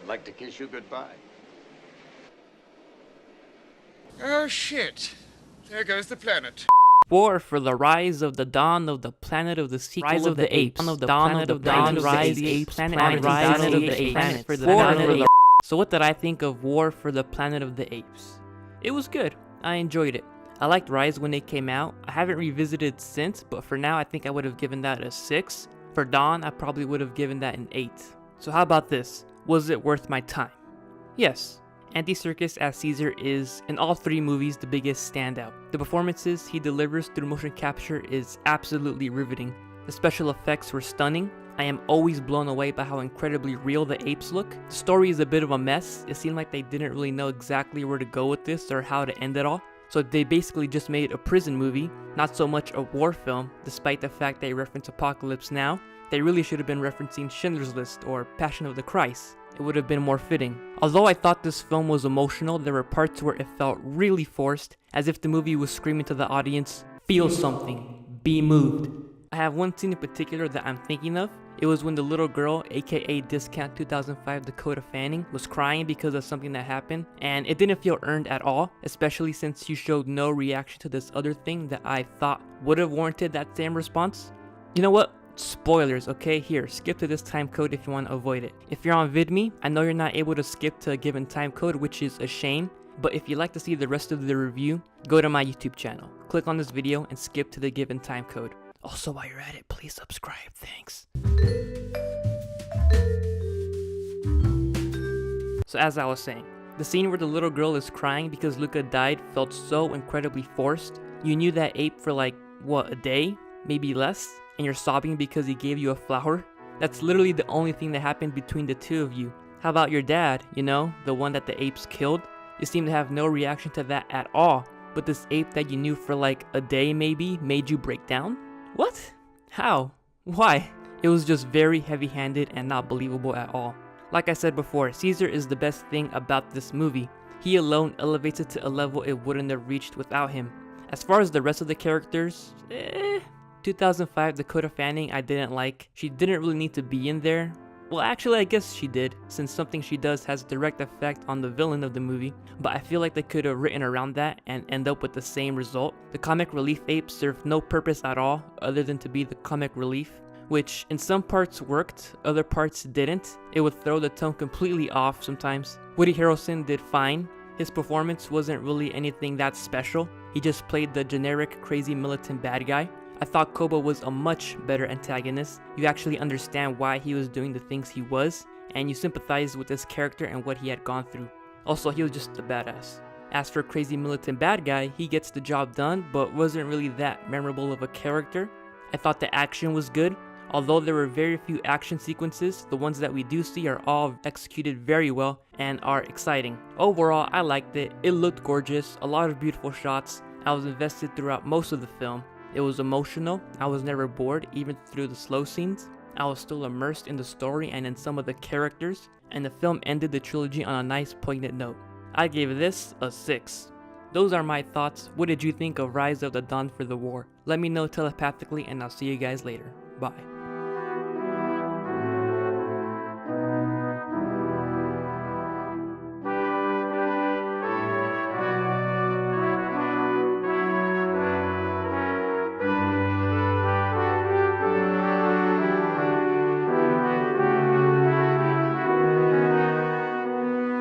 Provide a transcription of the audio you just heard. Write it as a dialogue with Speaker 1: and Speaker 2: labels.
Speaker 1: like to kiss you goodbye.
Speaker 2: Oh shit. There goes the planet.
Speaker 3: War for the rise of the dawn of the planet of the sequel
Speaker 4: Rise of the Apes.
Speaker 3: Dawn of the
Speaker 4: Dawn
Speaker 3: planet
Speaker 4: of the
Speaker 3: rise,
Speaker 4: rise,
Speaker 3: the
Speaker 4: apes,
Speaker 3: planet
Speaker 4: planet
Speaker 3: rise
Speaker 4: of
Speaker 3: of
Speaker 4: the
Speaker 3: the
Speaker 4: apes,
Speaker 3: planet for the
Speaker 4: War
Speaker 3: planet
Speaker 4: for
Speaker 3: of
Speaker 4: the
Speaker 3: the. So what did I think of War for the Planet of the Apes? It was good. I enjoyed it. I liked Rise when it came out. I haven't revisited since, but for now I think I would have given that a 6. For Dawn, I probably would have given that an 8. So how about this? Was it worth my time? Yes. Andy Serkis as Caesar is, in all 3 movies, the biggest standout. The performances he delivers through motion capture is absolutely riveting. The special effects were stunning. I am always blown away by how incredibly real the apes look. The story is a bit of a mess. It seemed like they didn't really know exactly where to go with this or how to end it all. So they basically just made a prison movie, not so much a war film, despite the fact they reference Apocalypse Now. They really should have been referencing Schindler's List or Passion of the Christ. It would have been more fitting. Although I thought this film was emotional, there were parts where it felt really forced, as if the movie was screaming to the audience, feel something, be moved. I have one scene in particular that I'm thinking of. It was when the little girl, aka Discount 2005 Dakota Fanning, was crying because of something that happened, and it didn't feel earned at all, especially since you showed no reaction to this other thing that I thought would have warranted that same response. You know what? Spoilers, okay? Here, skip to this time code if you want to avoid it. If you're on VidMe, I know you're not able to skip to a given time code, which is a shame, but if you'd like to see the rest of the review, go to my YouTube channel. Click on this video and skip to the given time code. Also, while you're at it, please subscribe. Thanks. So as I was saying, the scene where the little girl is crying because Luca died felt so incredibly forced. You knew that ape for like, what, a day? Maybe less? And you're sobbing because he gave you a flower? That's literally the only thing that happened between the two of you. How about your dad, you know, the one that the apes killed? You seem to have no reaction to that at all, but this ape that you knew for like a day maybe made you break down? What? How? Why? It was just very heavy-handed and not believable at all. Like I said before, Caesar is the best thing about this movie. He alone elevates it to a level it wouldn't have reached without him. As far as the rest of the characters, 2005 Dakota Fanning I didn't like. She didn't really need to be in there. Well, actually I guess she did, since something she does has a direct effect on the villain of the movie, but I feel like they could have written around that and end up with the same result. The comic relief ape served no purpose at all other than to be the comic relief, which in some parts worked, other parts didn't. It would throw the tone completely off sometimes. Woody Harrelson did fine. His performance wasn't really anything that special. He just played the generic crazy militant bad guy. I thought Koba was a much better antagonist. You actually understand why he was doing the things he was, and you sympathize with his character and what he had gone through. Also, he was just a badass. As for crazy militant bad guy, he gets the job done, but wasn't really that memorable of a character. I thought the action was good. Although there were very few action sequences, the ones that we do see are all executed very well and are exciting. Overall, I liked it. It looked gorgeous, a lot of beautiful shots. I was invested throughout most of the film. It was emotional. I was never bored, even through the slow scenes. I was still immersed in the story and in some of the characters, and the film ended the trilogy on a nice poignant note. I gave this a 6. Those are my thoughts. What did you think of Rise of the Dawn for the War? Let me know telepathically, and I'll see you guys later. Bye.